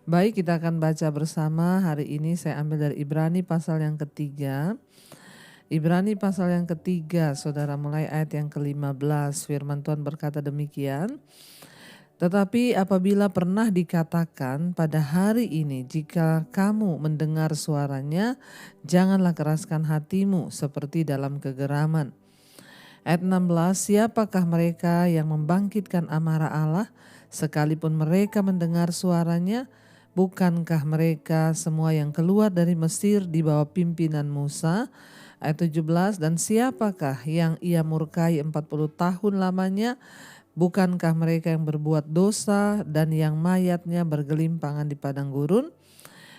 Baik, kita akan baca bersama. Hari ini saya ambil dari Ibrani pasal yang ketiga. Ibrani pasal yang ketiga, saudara, mulai ayat yang ke-15. Firman Tuhan berkata demikian. Tetapi apabila pernah dikatakan pada hari ini, jika kamu mendengar suaranya, janganlah keraskan hatimu seperti dalam kegeraman. Ayat 16, siapakah mereka yang membangkitkan amarah Allah, sekalipun mereka mendengar suaranya? Bukankah mereka semua yang keluar dari Mesir di bawah pimpinan Musa? Ayat 17, dan siapakah yang ia murkai 40 tahun lamanya? Bukankah mereka yang berbuat dosa dan yang mayatnya bergelimpangan di padang gurun?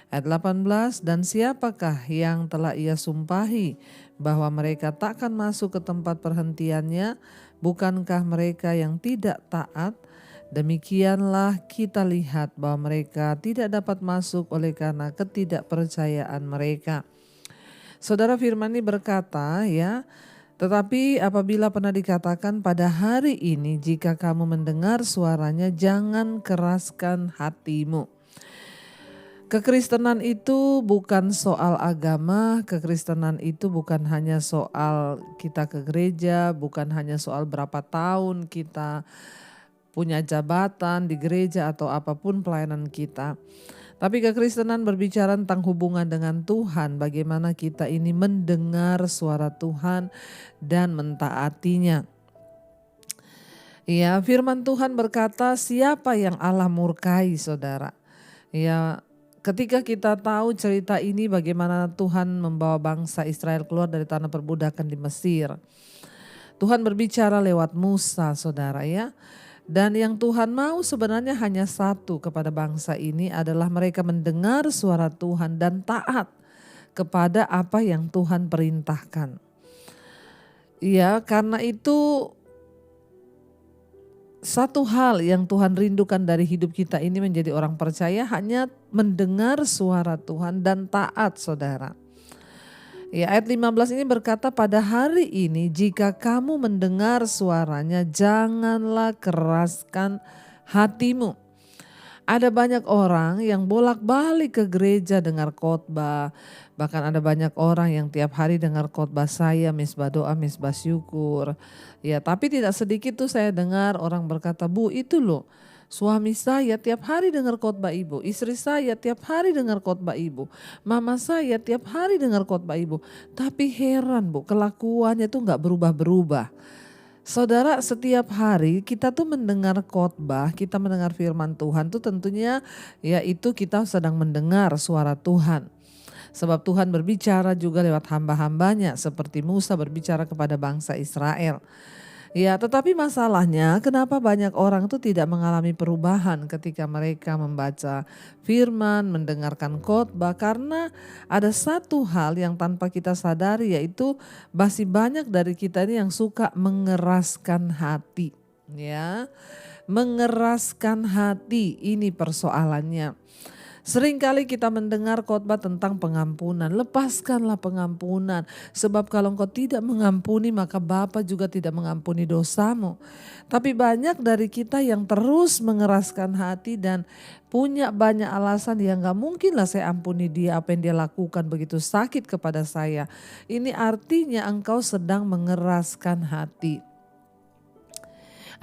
Ayat 18, dan siapakah yang telah ia sumpahi bahwa mereka takkan masuk ke tempat perhentiannya? Bukankah mereka yang tidak taat? Demikianlah kita lihat bahwa mereka tidak dapat masuk oleh karena ketidakpercayaan mereka. Saudara, firman ini berkata ya, tetapi apabila pernah dikatakan pada hari ini jika kamu mendengar suaranya jangan keraskan hatimu. Kekristenan itu bukan soal agama, kekristenan itu bukan hanya soal kita ke gereja, bukan hanya soal berapa tahun kita punya jabatan di gereja atau apapun pelayanan kita. Tapi kekristenan berbicara tentang hubungan dengan Tuhan, bagaimana kita ini mendengar suara Tuhan dan mentaatinya. Ya, firman Tuhan berkata, siapa yang Allah murkai, saudara? Ya, ketika kita tahu cerita ini bagaimana Tuhan membawa bangsa Israel keluar dari tanah perbudakan di Mesir. Tuhan berbicara lewat Musa, saudara ya. Dan yang Tuhan mau sebenarnya hanya satu kepada bangsa ini adalah mereka mendengar suara Tuhan dan taat kepada apa yang Tuhan perintahkan. Ya, karena itu satu hal yang Tuhan rindukan dari hidup kita ini menjadi orang percaya hanya mendengar suara Tuhan dan taat, saudara. Ya, ayat 15 ini berkata, pada hari ini jika kamu mendengar suaranya janganlah keraskan hatimu. Ada banyak orang yang bolak-balik ke gereja dengar khotbah. Bahkan ada banyak orang yang tiap hari dengar khotbah saya, misbah doa, misbah syukur. Ya, tapi tidak sedikit tuh saya dengar orang berkata, Bu itu loh suami saya tiap hari dengar khotbah ibu, istri saya tiap hari dengar khotbah ibu, mama saya tiap hari dengar khotbah ibu. Tapi heran Bu, kelakuannya tuh gak berubah-berubah. Saudara, setiap hari kita tuh mendengar khotbah, kita mendengar firman Tuhan tuh tentunya yaitu kita sedang mendengar suara Tuhan. Sebab Tuhan berbicara juga lewat hamba-hambanya seperti Musa berbicara kepada bangsa Israel. Ya, tetapi masalahnya kenapa banyak orang tuh tidak mengalami perubahan ketika mereka membaca firman, mendengarkan khotbah, karena ada satu hal yang tanpa kita sadari yaitu masih banyak dari kita ini yang suka mengeraskan hati. Ya, mengeraskan hati ini persoalannya. Seringkali kita mendengar khotbah tentang pengampunan, lepaskanlah pengampunan. Sebab kalau engkau tidak mengampuni maka Bapa juga tidak mengampuni dosamu. Tapi banyak dari kita yang terus mengeraskan hati dan punya banyak alasan yang gak mungkin lah saya ampuni dia, apa yang dia lakukan begitu sakit kepada saya. Ini artinya engkau sedang mengeraskan hati.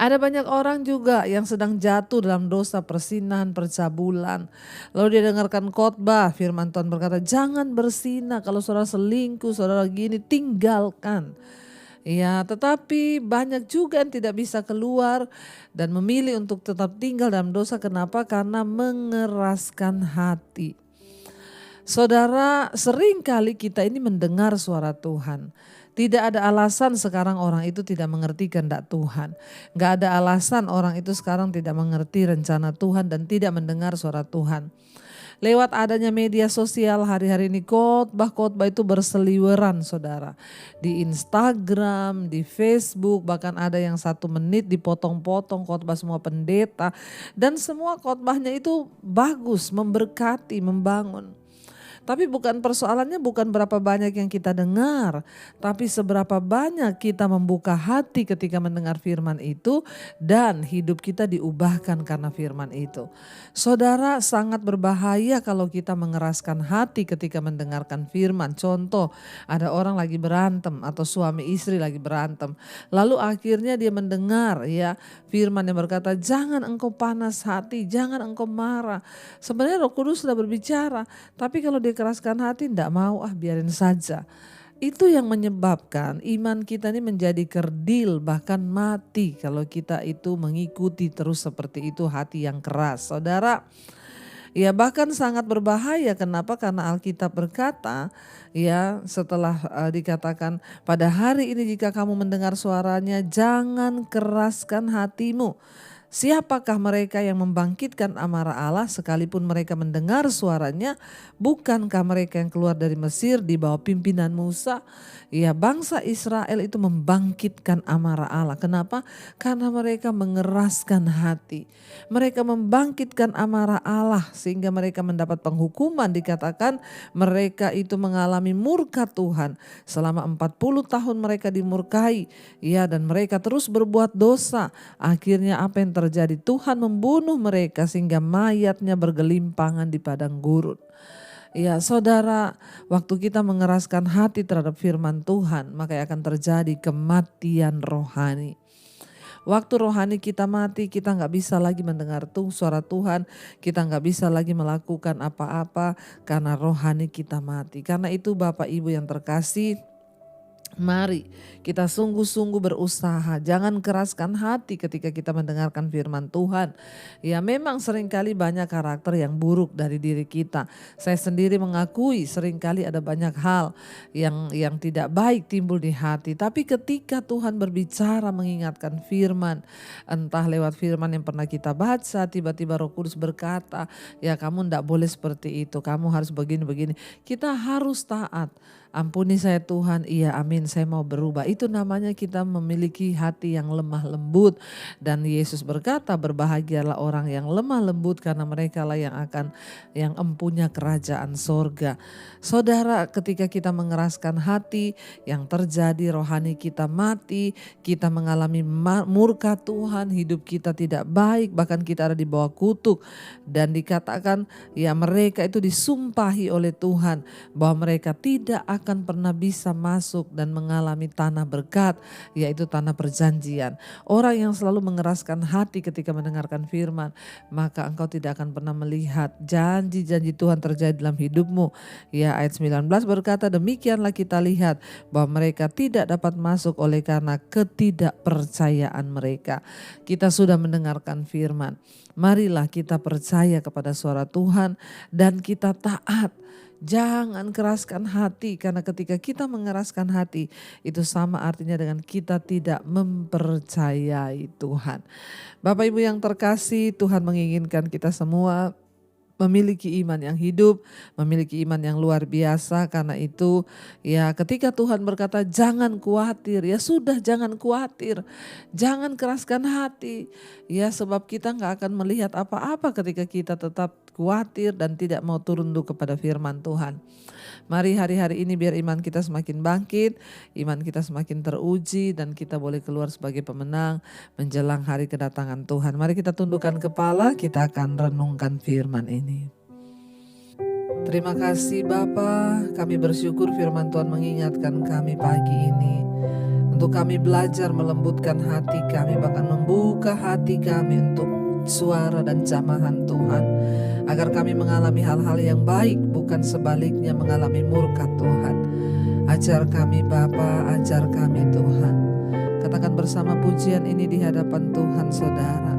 Ada banyak orang juga yang sedang jatuh dalam dosa persinahan, percabulan. Lalu dia dengarkan khotbah, firman Tuhan berkata, jangan bersinah, kalau saudara selingkuh, saudara gini, tinggalkan. Ya, tetapi banyak juga yang tidak bisa keluar dan memilih untuk tetap tinggal dalam dosa. Kenapa? Karena mengeraskan hati. Saudara, seringkali kita ini mendengar suara Tuhan. Tidak ada alasan sekarang orang itu tidak mengerti kehendak Tuhan. Gak ada alasan orang itu sekarang tidak mengerti rencana Tuhan dan tidak mendengar suara Tuhan. Lewat adanya media sosial hari-hari ini khotbah-khotbah itu berseliweran, saudara. Di Instagram, di Facebook, bahkan ada yang 1 menit dipotong-potong khotbah semua pendeta. Dan semua khotbahnya itu bagus, memberkati, membangun. Tapi persoalannya bukan berapa banyak yang kita dengar, tapi seberapa banyak kita membuka hati ketika mendengar firman itu dan hidup kita diubahkan karena firman itu. Saudara, sangat berbahaya kalau kita mengeraskan hati ketika mendengarkan firman. Contoh, ada orang lagi berantem atau suami istri lagi berantem. Lalu akhirnya dia mendengar ya firman yang berkata, jangan engkau panas hati, jangan engkau marah. Sebenarnya Roh Kudus sudah berbicara, tapi kalau dia keraskan hati tidak mau, biarin saja. Itu yang menyebabkan iman kita ini menjadi kerdil, bahkan mati kalau kita itu mengikuti terus seperti itu, hati yang keras. Saudara, ya bahkan sangat berbahaya. Kenapa? Karena Alkitab berkata ya setelah dikatakan pada hari ini jika kamu mendengar suaranya jangan keraskan hatimu. Siapakah mereka yang membangkitkan amarah Allah sekalipun mereka mendengar suaranya? Bukankah mereka yang keluar dari Mesir di bawah pimpinan Musa? Ya, bangsa Israel itu membangkitkan amarah Allah. Kenapa? Karena mereka mengeraskan hati. Mereka membangkitkan amarah Allah sehingga mereka mendapat penghukuman. Dikatakan mereka itu mengalami murka Tuhan. Selama 40 tahun mereka dimurkai. Ya, dan mereka terus berbuat dosa. Akhirnya apa yang terjadi? Tuhan membunuh mereka sehingga mayatnya bergelimpangan di padang gurun. Ya saudara, waktu kita mengeraskan hati terhadap firman Tuhan, maka akan terjadi kematian rohani. Waktu rohani kita mati, kita gak bisa lagi mendengar suara Tuhan, kita gak bisa lagi melakukan apa-apa karena rohani kita mati. Karena itu Bapak Ibu yang terkasih, mari kita sungguh-sungguh berusaha, jangan keraskan hati ketika kita mendengarkan firman Tuhan. Ya memang seringkali banyak karakter yang buruk dari diri kita. Saya sendiri mengakui seringkali ada banyak hal yang tidak baik timbul di hati. Tapi ketika Tuhan berbicara mengingatkan firman, entah lewat firman yang pernah kita baca, tiba-tiba Roh Kudus berkata, ya kamu tidak boleh seperti itu, kamu harus begini-begini. Kita harus taat. Ampuni saya Tuhan, iya amin, saya mau berubah. Itu namanya kita memiliki hati yang lemah lembut. Dan Yesus berkata, berbahagialah orang yang lemah lembut karena mereka lah yang empunya kerajaan sorga. Saudara, ketika kita mengeraskan hati, yang terjadi rohani kita mati, kita mengalami murka Tuhan, hidup kita tidak baik, bahkan kita ada di bawah kutuk. Dan dikatakan ya mereka itu disumpahi oleh Tuhan bahwa mereka tidak akan pernah bisa masuk dan mengalami tanah berkat, yaitu tanah perjanjian. Orang yang selalu mengeraskan hati ketika mendengarkan firman, maka engkau tidak akan pernah melihat janji-janji Tuhan terjadi dalam hidupmu. Ya, ayat 19 berkata, demikianlah kita lihat bahwa mereka tidak dapat masuk oleh karena ketidakpercayaan mereka. Kita sudah mendengarkan firman. Marilah kita percaya kepada suara Tuhan dan kita taat. Jangan keraskan hati, karena ketika kita mengeraskan hati itu sama artinya dengan kita tidak mempercayai Tuhan. Bapak Ibu yang terkasih, Tuhan menginginkan kita semua memiliki iman yang hidup, memiliki iman yang luar biasa. Karena itu ya ketika Tuhan berkata jangan khawatir, ya sudah jangan khawatir, jangan keraskan hati. Ya sebab kita gak akan melihat apa-apa ketika kita tetap khawatir dan tidak mau tunduk kepada firman Tuhan. Mari hari-hari ini biar iman kita semakin bangkit, iman kita semakin teruji dan kita boleh keluar sebagai pemenang menjelang hari kedatangan Tuhan. Mari kita tundukkan kepala, kita akan renungkan firman ini. Terima kasih Bapa, kami bersyukur firman Tuhan mengingatkan kami pagi ini. Untuk kami belajar melembutkan hati kami, bahkan membuka hati kami untuk suara dan jamahan Tuhan. Agar kami mengalami hal-hal yang baik, bukan sebaliknya mengalami murka Tuhan. Ajar kami Bapa, ajar kami Tuhan. Katakan bersama pujian ini di hadapan Tuhan saudara.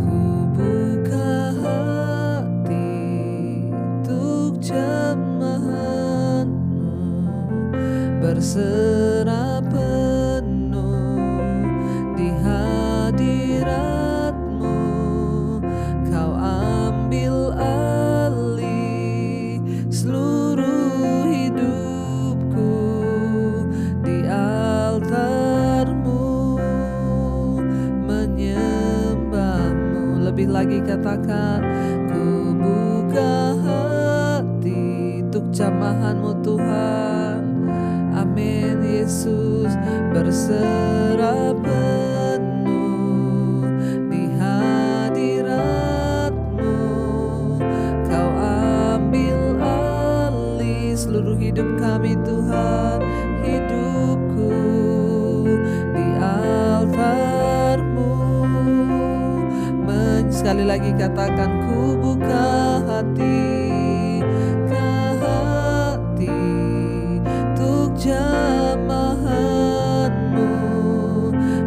Ku buka hati untuk jamahan-Mu, berserah penuh di hadirat-Mu. Kau ambil alih seluruh hidupku, di Lebih lagi katakan, ku buka hati untuk jamahan-Mu Tuhan. Amin Yesus, berserah penuh di hadirat-Mu. Kau ambil alih seluruh hidup kami Tuhan, hidupku di altar-Mu. Sekali lagi katakan, ku buka hati, untuk jamahan-Mu,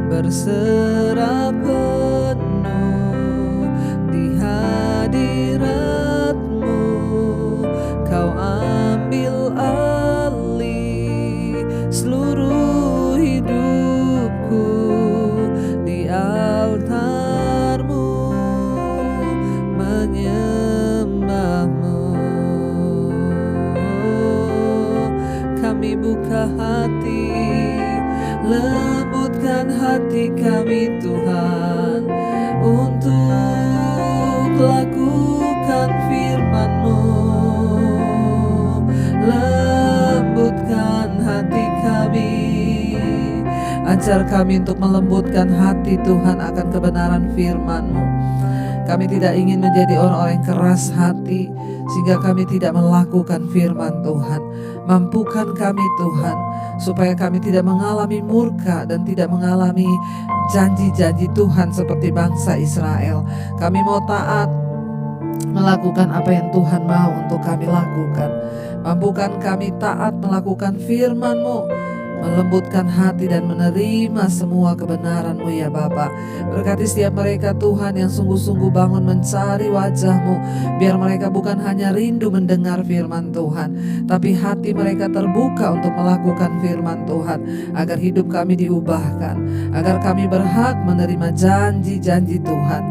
berserah penuh di hadirat-Mu. Kau ambil alih seluruh hidupku di altar-Mu, menyembah-Mu. Kami buka hati, lembutkan hati kami Tuhan, untuk lakukan firman-Mu. Lembutkan hati kami, ajar kami untuk melembutkan hati Tuhan akan kebenaran firman-Mu. Kami tidak ingin menjadi orang-orang yang keras hati, sehingga kami tidak melakukan firman Tuhan. Mampukan kami Tuhan, supaya kami tidak mengalami murka dan tidak mengalami janji-janji Tuhan seperti bangsa Israel. Kami mau taat, melakukan apa yang Tuhan mau untuk kami lakukan. Mampukan kami taat melakukan firman-Mu, melembutkan hati dan menerima semua kebenaran-Mu ya Bapa. Berkati setiap mereka Tuhan yang sungguh-sungguh bangun mencari wajah-Mu, biar mereka bukan hanya rindu mendengar firman Tuhan, tapi hati mereka terbuka untuk melakukan firman Tuhan, agar hidup kami diubahkan, agar kami berhak menerima janji-janji Tuhan.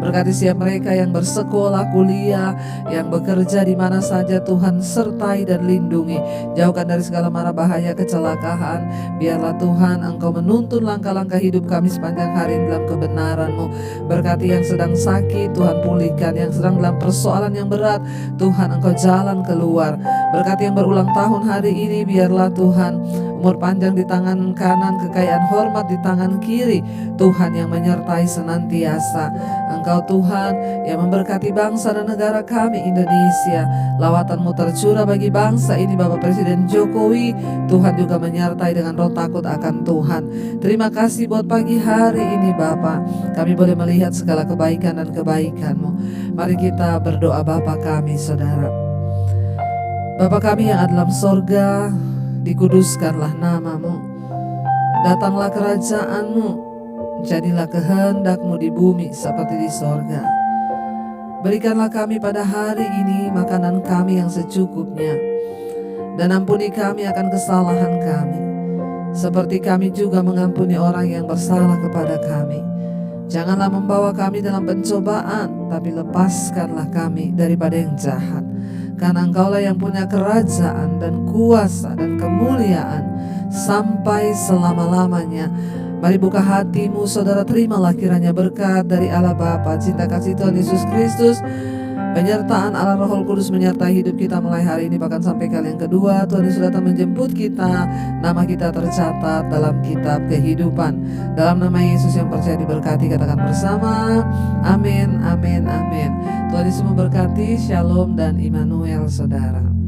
Berkati setiap mereka yang bersekolah, kuliah, yang bekerja di mana saja Tuhan, sertai dan lindungi, jauhkan dari segala mara bahaya kecelakaan. Biarlah Tuhan Engkau menuntun langkah-langkah hidup kami sepanjang hari ini dalam kebenaran-Mu. Berkati yang sedang sakit, Tuhan pulihkan. Yang sedang dalam persoalan yang berat, Tuhan Engkau jalan keluar. Berkati yang berulang tahun hari ini, biarlah Tuhan umur panjang di tangan kanan, kekayaan hormat di tangan kiri. Tuhan yang menyertai senantiasa. Engkau Tuhan yang memberkati bangsa dan negara kami Indonesia. Lawatan-Mu tercurah bagi bangsa ini Bapak Presiden Jokowi. Tuhan juga menyertai dengan roh takut akan Tuhan. Terima kasih buat pagi hari ini Bapa. Kami boleh melihat segala kebaikan dan kebaikan-Mu. Mari kita berdoa. Bapa kami Saudara. Bapa kami yang ada dalam sorga, dikuduskanlah nama-Mu. Datanglah kerajaan-Mu, jadilah kehendak-Mu di bumi seperti di sorga. Berikanlah kami pada hari ini makanan kami yang secukupnya, dan ampuni kami akan kesalahan kami, seperti kami juga mengampuni orang yang bersalah kepada kami. Janganlah membawa kami dalam pencobaan, tapi lepaskanlah kami daripada yang jahat. Karena Engkaulah yang punya kerajaan dan kuasa dan kemuliaan sampai selama-lamanya. Mari buka hatimu Saudara, terimalah kiranya berkat dari Allah Bapa, cinta kasih Tuhan Yesus Kristus, penyertaan Allah Roh Kudus menyertai hidup kita mulai hari ini bahkan sampai kali yang kedua. Tuhan Yesus datang menjemput kita, nama kita tercatat dalam kitab kehidupan. Dalam nama Yesus yang percaya diberkati, katakan bersama, amin, amin, amin. Tuhan Yesus memberkati. Shalom dan Immanuel Saudara.